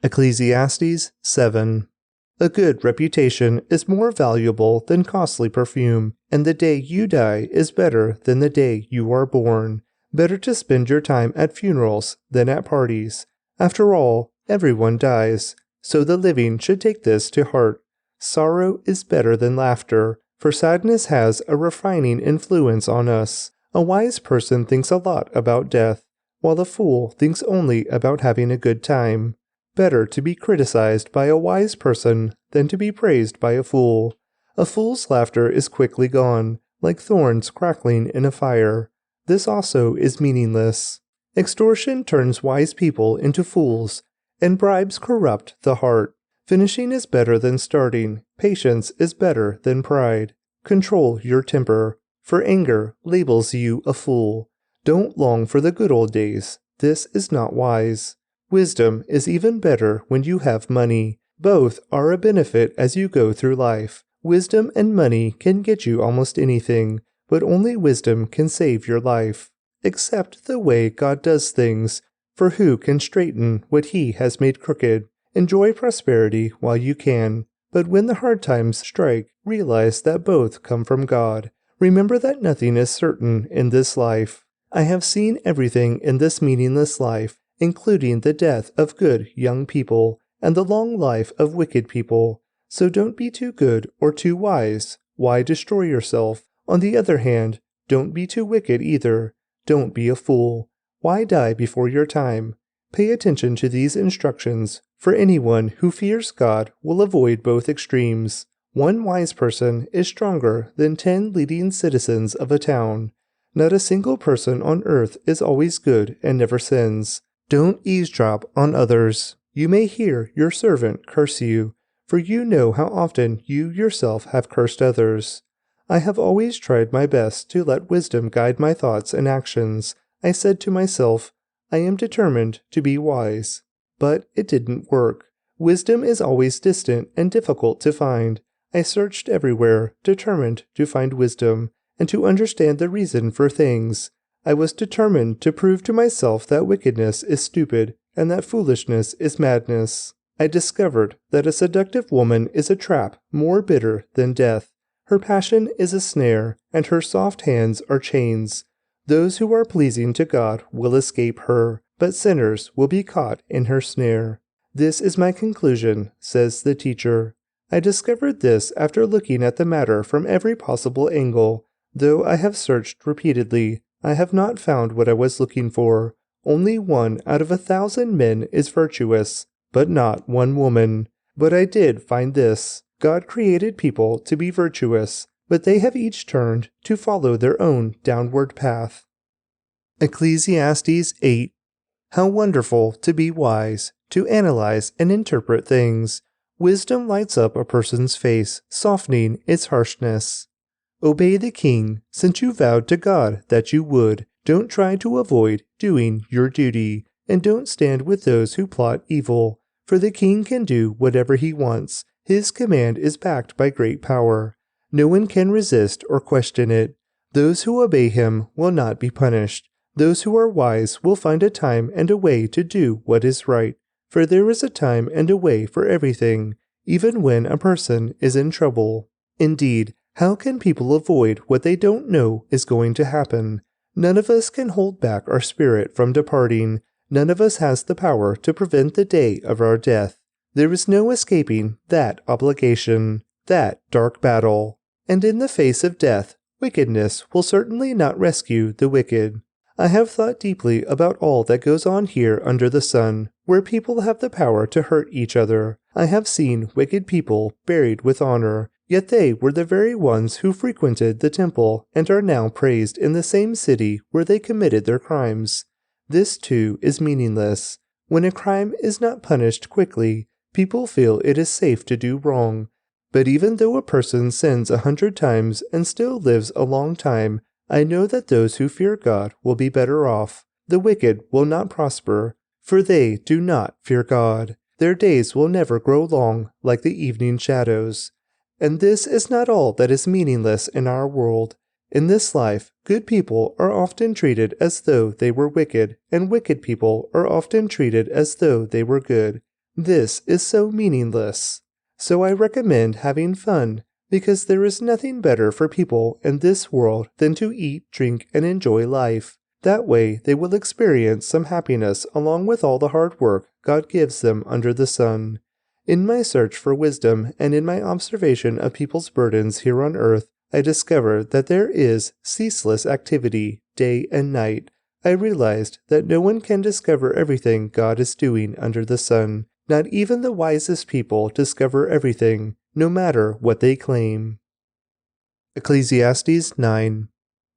Ecclesiastes 7. A good reputation is more valuable than costly perfume, and the day you die is better than the day you are born. Better to spend your time at funerals than at parties. After all, everyone dies, so the living should take this to heart. Sorrow is better than laughter, for sadness has a refining influence on us. A wise person thinks a lot about death, while a fool thinks only about having a good time. Better to be criticized by a wise person than to be praised by a fool. A fool's laughter is quickly gone, like thorns crackling in a fire. This also is meaningless. Extortion turns wise people into fools, and bribes corrupt the heart. Finishing is better than starting. Patience is better than pride. Control your temper, for anger labels you a fool. Don't long for the good old days. This is not wise. Wisdom is even better when you have money. Both are a benefit as you go through life. Wisdom and money can get you almost anything, but only wisdom can save your life. Accept the way God does things, for who can straighten what He has made crooked? Enjoy prosperity while you can, but when the hard times strike, realize that both come from God. Remember that nothing is certain in this life. I have seen everything in this meaningless life, including the death of good young people and the long life of wicked people. So don't be too good or too wise. Why destroy yourself? On the other hand, don't be too wicked either. Don't be a fool. Why die before your time? Pay attention to these instructions, for anyone who fears God will avoid both extremes. One wise person is stronger than 10 leading citizens of a town. Not a single person on earth is always good and never sins. Don't eavesdrop on others. You may hear your servant curse you, for you know how often you yourself have cursed others. I have always tried my best to let wisdom guide my thoughts and actions. I said to myself, I am determined to be wise. But it didn't work. Wisdom is always distant and difficult to find. I searched everywhere, determined to find wisdom, and to understand the reason for things. I was determined to prove to myself that wickedness is stupid and that foolishness is madness. I discovered that a seductive woman is a trap more bitter than death. Her passion is a snare, and her soft hands are chains. Those who are pleasing to God will escape her, but sinners will be caught in her snare. This is my conclusion, says the teacher. I discovered this after looking at the matter from every possible angle. Though I have searched repeatedly, I have not found what I was looking for. Only 1 out of 1,000 men is virtuous, but not 1 woman. But I did find this. God created people to be virtuous, but they have each turned to follow their own downward path. Ecclesiastes 8. How wonderful to be wise, to analyze and interpret things. Wisdom lights up a person's face, softening its harshness. Obey the king, since you vowed to God that you would. Don't try to avoid doing your duty, and don't stand with those who plot evil, for the king can do whatever he wants. His command is backed by great power. No one can resist or question it. Those who obey him will not be punished. Those who are wise will find a time and a way to do what is right, for there is a time and a way for everything, even when a person is in trouble. Indeed, how can people avoid what they don't know is going to happen? None of us can hold back our spirit from departing. None of us has the power to prevent the day of our death. There is no escaping that obligation, that dark battle. And in the face of death, wickedness will certainly not rescue the wicked. I have thought deeply about all that goes on here under the sun, where people have the power to hurt each other. I have seen wicked people buried with honor, yet they were the very ones who frequented the temple and are now praised in the same city where they committed their crimes. This too is meaningless. When a crime is not punished quickly, people feel it is safe to do wrong. But even though a person sins 100 times and still lives a long time, I know that those who fear God will be better off. The wicked will not prosper, for they do not fear God. Their days will never grow long like the evening shadows. And this is not all that is meaningless in our world. In this life, good people are often treated as though they were wicked, and wicked people are often treated as though they were good. This is so meaningless. So I recommend having fun, because there is nothing better for people in this world than to eat, drink, and enjoy life. That way they will experience some happiness along with all the hard work God gives them under the sun. In my search for wisdom and in my observation of people's burdens here on earth, I discovered that there is ceaseless activity, day and night. I realized that no one can discover everything God is doing under the sun. Not even the wisest people discover everything, no matter what they claim. Ecclesiastes 9.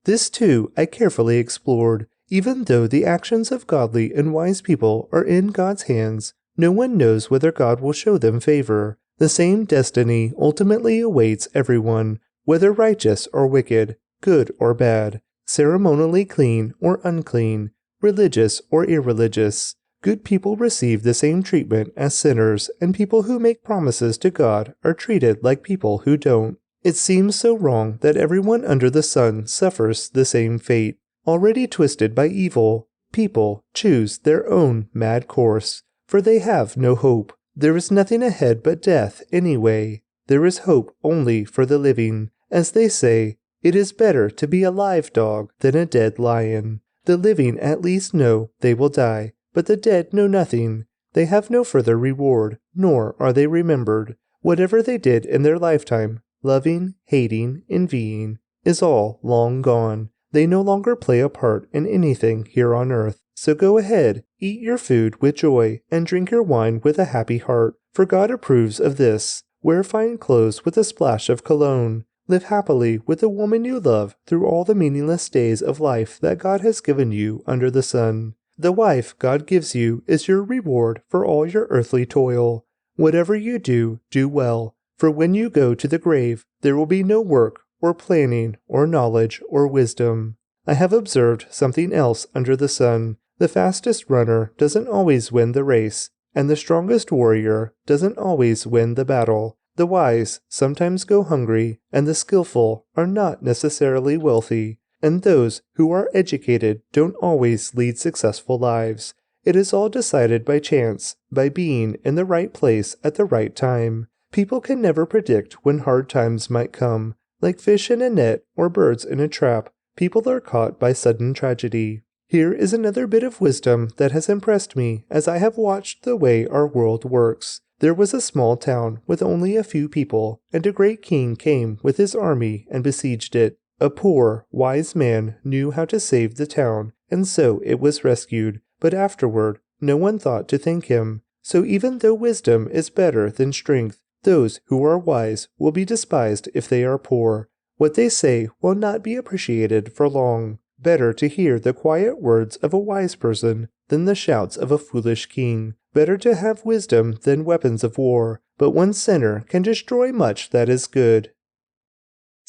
This too I carefully explored. Even though the actions of godly and wise people are in God's hands, no one knows whether God will show them favor. The same destiny ultimately awaits everyone, whether righteous or wicked, good or bad, ceremonially clean or unclean, religious or irreligious. Good people receive the same treatment as sinners, and people who make promises to God are treated like people who don't. It seems so wrong that everyone under the sun suffers the same fate. Already twisted by evil, people choose their own mad course, for they have no hope. There is nothing ahead but death anyway. There is hope only for the living. As they say, it is better to be a live dog than a dead lion. The living at least know they will die, but the dead know nothing. They have no further reward, nor are they remembered. Whatever they did in their lifetime, loving, hating, envying, is all long gone. They no longer play a part in anything here on earth. So go ahead, eat your food with joy, and drink your wine with a happy heart, for God approves of this. Wear fine clothes with a splash of cologne. Live happily with the woman you love through all the meaningless days of life that God has given you under the sun. The wife God gives you is your reward for all your earthly toil. Whatever you do, do well, for when you go to the grave, there will be no work, or planning, or knowledge, or wisdom. I have observed something else under the sun. The fastest runner doesn't always win the race, and the strongest warrior doesn't always win the battle. The wise sometimes go hungry, and the skillful are not necessarily wealthy. And those who are educated don't always lead successful lives. It is all decided by chance, by being in the right place at the right time. People can never predict when hard times might come. Like fish in a net or birds in a trap, people are caught by sudden tragedy. Here is another bit of wisdom that has impressed me as I have watched the way our world works. There was a small town with only a few people, and a great king came with his army and besieged it. A poor, wise man knew how to save the town, and so it was rescued, but afterward no one thought to thank him. So even though wisdom is better than strength, those who are wise will be despised if they are poor. What they say will not be appreciated for long. Better to hear the quiet words of a wise person than the shouts of a foolish king. Better to have wisdom than weapons of war, but one sinner can destroy much that is good.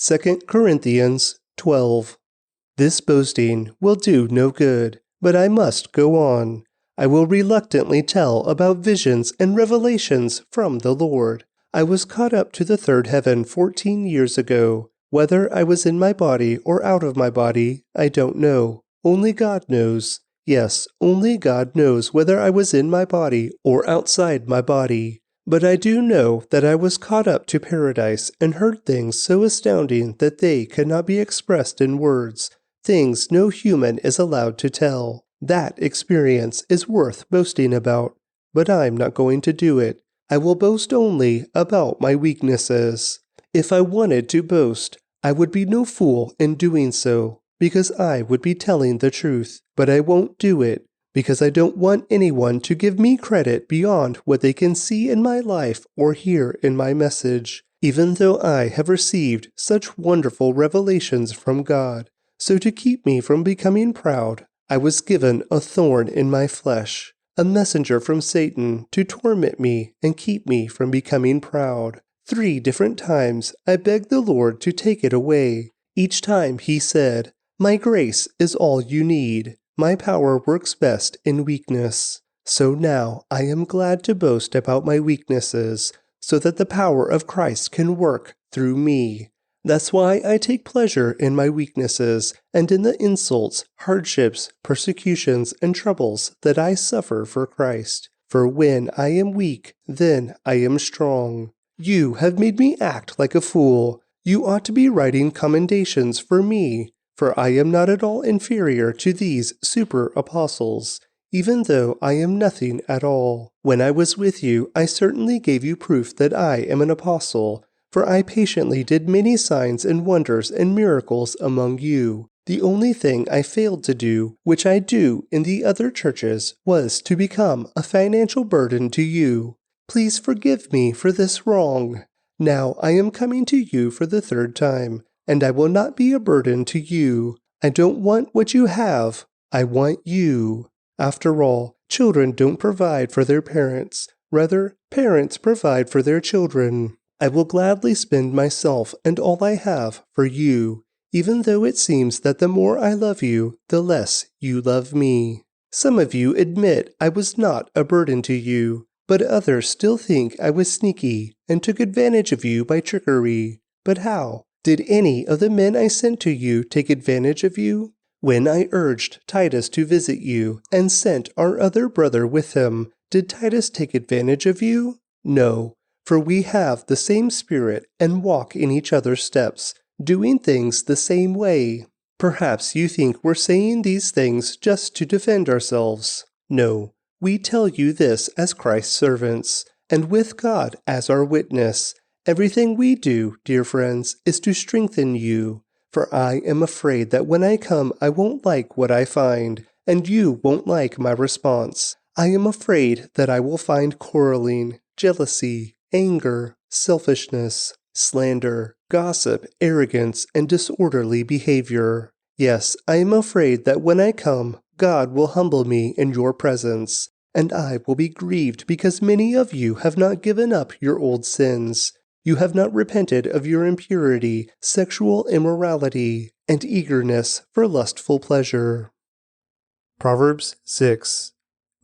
2 Corinthians 12. This boasting will do no good, but I must go on. I will reluctantly tell about visions and revelations from the Lord. I was caught up to the third heaven 14 years ago. Whether I was in my body or out of my body, I don't know. Only God knows. Yes, only God knows whether I was in my body or outside my body. But I do know that I was caught up to paradise and heard things so astounding that they cannot be expressed in words, things no human is allowed to tell. That experience is worth boasting about, but I'm not going to do it. I will boast only about my weaknesses. If I wanted to boast, I would be no fool in doing so, because I would be telling the truth, but I won't do it, because I don't want anyone to give me credit beyond what they can see in my life or hear in my message, even though I have received such wonderful revelations from God. So to keep me from becoming proud, I was given a thorn in my flesh, a messenger from Satan to torment me and keep me from becoming proud. 3 different times I begged the Lord to take it away. Each time he said, "My grace is all you need. My power works best in weakness." So now I am glad to boast about my weaknesses, so that the power of Christ can work through me. That's why I take pleasure in my weaknesses and in the insults, hardships, persecutions, and troubles that I suffer for Christ. For when I am weak, then I am strong. You have made me act like a fool. You ought to be writing commendations for me, for I am not at all inferior to these super apostles, even though I am nothing at all. When I was with you, I certainly gave you proof that I am an apostle, for I patiently did many signs and wonders and miracles among you. The only thing I failed to do, which I do in the other churches, was to become a financial burden to you. Please forgive me for this wrong. Now I am coming to you for the third time, and I will not be a burden to you. I don't want what you have. I want you. After all, children don't provide for their parents. Rather, parents provide for their children. I will gladly spend myself and all I have for you, even though it seems that the more I love you, the less you love me. Some of you admit I was not a burden to you, but others still think I was sneaky and took advantage of you by trickery. But how? Did any of the men I sent to you take advantage of you? When I urged Titus to visit you and sent our other brother with him, did Titus take advantage of you? No, for we have the same spirit and walk in each other's steps, doing things the same way. Perhaps you think we're saying these things just to defend ourselves. No, we tell you this as Christ's servants, and with God as our witness. Everything we do, dear friends, is to strengthen you. For I am afraid that when I come I won't like what I find, and you won't like my response. I am afraid that I will find quarreling, jealousy, anger, selfishness, slander, gossip, arrogance, and disorderly behavior. Yes, I am afraid that when I come, God will humble me in your presence, and I will be grieved because many of you have not given up your old sins. You have not repented of your impurity, sexual immorality, and eagerness for lustful pleasure. Proverbs 6.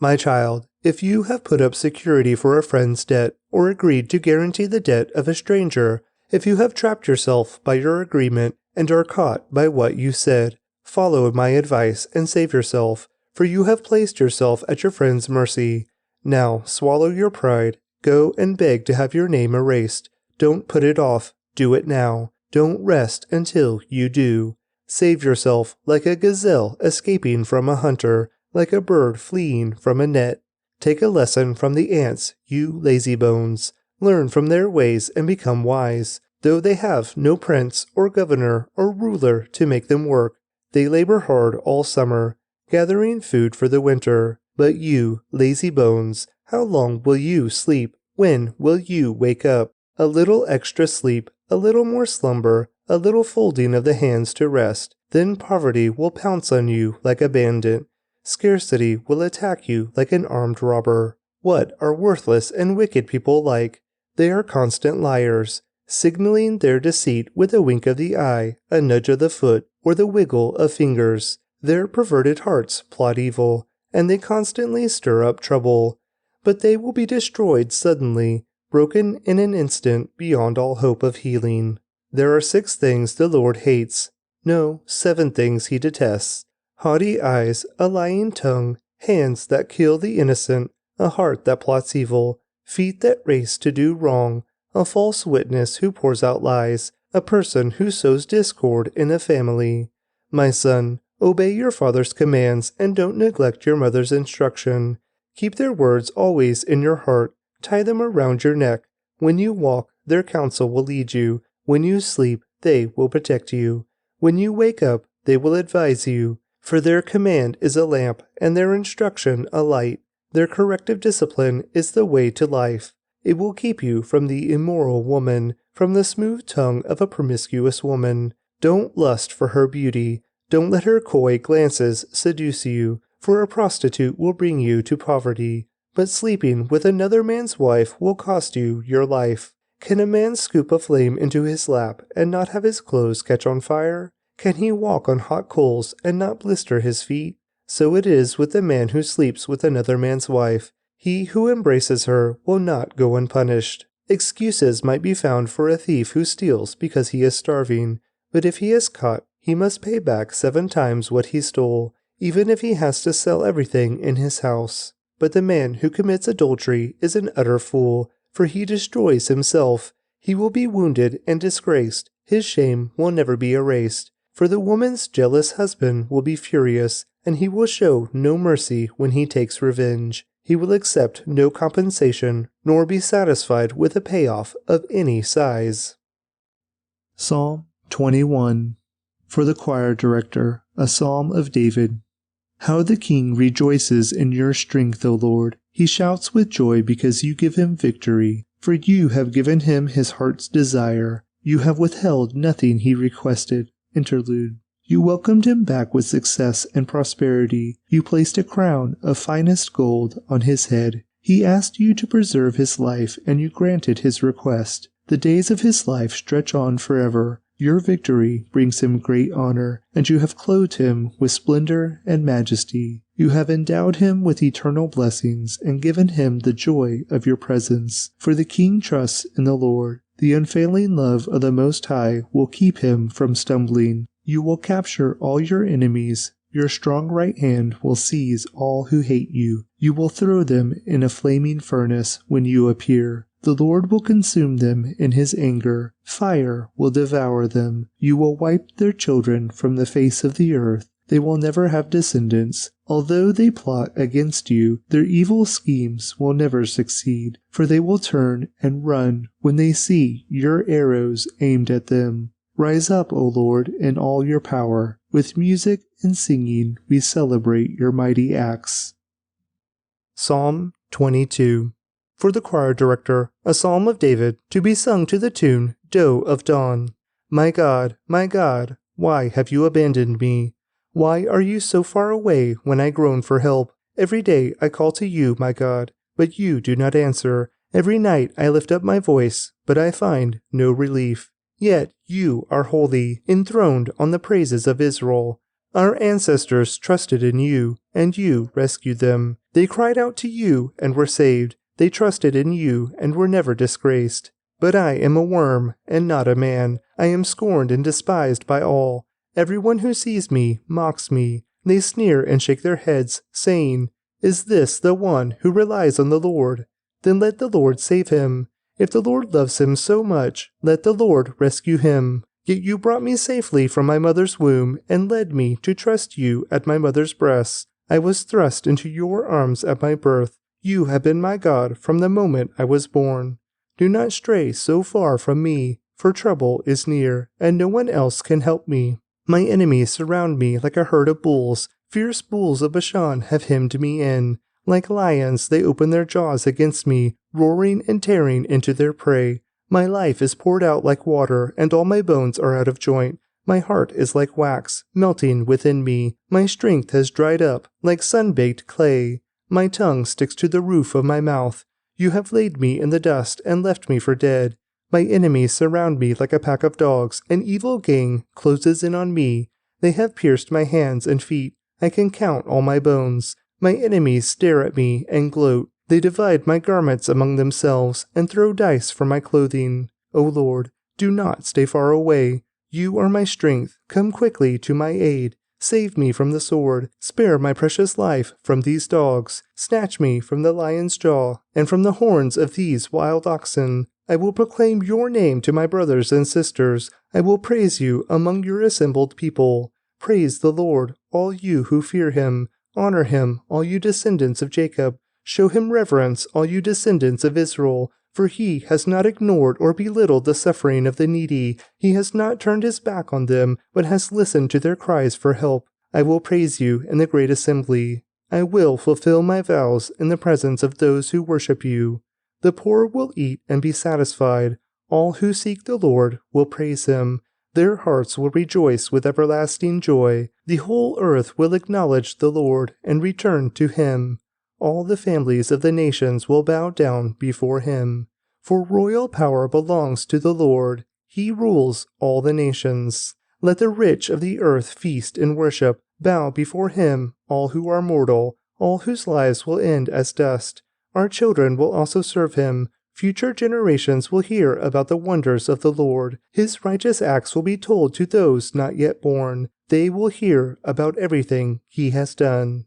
My child, if you have put up security for a friend's debt, or agreed to guarantee the debt of a stranger, if you have trapped yourself by your agreement and are caught by what you said, follow my advice and save yourself, for you have placed yourself at your friend's mercy. Now swallow your pride, go and beg to have your name erased. Don't put it off, do it now. Don't rest until you do. Save yourself like a gazelle escaping from a hunter, like a bird fleeing from a net. Take a lesson from the ants, you lazy bones. Learn from their ways and become wise. Though they have no prince or governor or ruler to make them work, they labor hard all summer, gathering food for the winter. But you, lazy bones, how long will you sleep? When will you wake up? A little extra sleep, a little more slumber, a little folding of the hands to rest. Then poverty will pounce on you like a bandit. Scarcity will attack you like an armed robber. What are worthless and wicked people like? They are constant liars, signaling their deceit with a wink of the eye, a nudge of the foot, or the wiggle of fingers. Their perverted hearts plot evil, and they constantly stir up trouble. But they will be destroyed suddenly, broken in an instant beyond all hope of healing. There are 6 things the Lord hates. No, 7 things he detests. Haughty eyes, a lying tongue, hands that kill the innocent, a heart that plots evil, feet that race to do wrong, a false witness who pours out lies, a person who sows discord in a family. My son, obey your father's commands and don't neglect your mother's instruction. Keep their words always in your heart. Tie them around your neck. When you walk, their counsel will lead you. When you sleep, they will protect you. When you wake up, they will advise you. For their command is a lamp, and their instruction a light. Their corrective discipline is the way to life. It will keep you from the immoral woman, from the smooth tongue of a promiscuous woman. Don't lust for her beauty. Don't let her coy glances seduce you, for a prostitute will bring you to poverty. But sleeping with another man's wife will cost you your life. Can a man scoop a flame into his lap and not have his clothes catch on fire? Can he walk on hot coals and not blister his feet? So it is with the man who sleeps with another man's wife. He who embraces her will not go unpunished. Excuses might be found for a thief who steals because he is starving, but if he is caught, he must pay back 7 times what he stole, even if he has to sell everything in his house. But the man who commits adultery is an utter fool, for he destroys himself. He will be wounded and disgraced. His shame will never be erased. For the woman's jealous husband will be furious, and he will show no mercy when he takes revenge. He will accept no compensation, nor be satisfied with a payoff of any size. Psalm 21. For the choir director, a psalm of David. How the king rejoices in your strength, O Lord! He shouts with joy because you give him victory. For you have given him his heart's desire. You have withheld nothing he requested. Interlude. You welcomed him back with success and prosperity. You placed a crown of finest gold on his head. He asked you to preserve his life, and you granted his request. The days of his life stretch on forever. Your victory brings him great honor, and you have clothed him with splendor and majesty. You have endowed him with eternal blessings and given him the joy of your presence. For the king trusts in the Lord. The unfailing love of the Most High will keep him from stumbling. You will capture all your enemies. Your strong right hand will seize all who hate you. You will throw them in a flaming furnace when you appear. The Lord will consume them in his anger. Fire will devour them. You will wipe their children from the face of the earth. They will never have descendants. Although they plot against you, their evil schemes will never succeed, for they will turn and run when they see your arrows aimed at them. Rise up, O Lord, in all your power. With music and singing we celebrate your mighty acts. Psalm 22. For the choir director, a psalm of David, to be sung to the tune, Doe of Dawn. My God, why have you abandoned me? Why are you so far away when I groan for help? Every day I call to you, my God, but you do not answer. Every night I lift up my voice, but I find no relief. Yet you are holy, enthroned on the praises of Israel. Our ancestors trusted in you, and you rescued them. They cried out to you and were saved. They trusted in you and were never disgraced. But I am a worm and not a man. I am scorned and despised by all. Everyone who sees me mocks me. They sneer and shake their heads, saying, Is this the one who relies on the Lord? Then let the Lord save him. If the Lord loves him so much, let the Lord rescue him. Yet you brought me safely from my mother's womb and led me to trust you at my mother's breasts. I was thrust into your arms at my birth. You have been my God from the moment I was born. Do not stray so far from me, for trouble is near, and no one else can help me. My enemies surround me like a herd of bulls. Fierce bulls of Bashan have hemmed me in. Like lions, they open their jaws against me, roaring and tearing into their prey. My life is poured out like water, and all my bones are out of joint. My heart is like wax, melting within me. My strength has dried up, like sun-baked clay. My tongue sticks to the roof of my mouth. You have laid me in the dust and left me for dead. My enemies surround me like a pack of dogs. An evil gang closes in on me. They have pierced my hands and feet. I can count all my bones. My enemies stare at me and gloat. They divide my garments among themselves and throw dice for my clothing. O Lord, do not stay far away. You are my strength. Come quickly to my aid. Save me from the sword. Spare my precious life from these dogs. Snatch me from the lion's jaw and from the horns of these wild oxen. I will proclaim your name to my brothers and sisters. I will praise you among your assembled people. Praise the Lord, all you who fear him. Honor him, all you descendants of Jacob. Show him reverence, all you descendants of Israel. For he has not ignored or belittled the suffering of the needy. He has not turned his back on them, but has listened to their cries for help. I will praise you in the great assembly. I will fulfill my vows in the presence of those who worship you. The poor will eat and be satisfied. All who seek the Lord will praise him. Their hearts will rejoice with everlasting joy. The whole earth will acknowledge the Lord and return to him. All the families of the nations will bow down before him. For royal power belongs to the Lord. He rules all the nations. Let the rich of the earth feast and worship. Bow before him, all who are mortal, all whose lives will end as dust. Our children will also serve him. Future generations will hear about the wonders of the Lord. His righteous acts will be told to those not yet born. They will hear about everything he has done.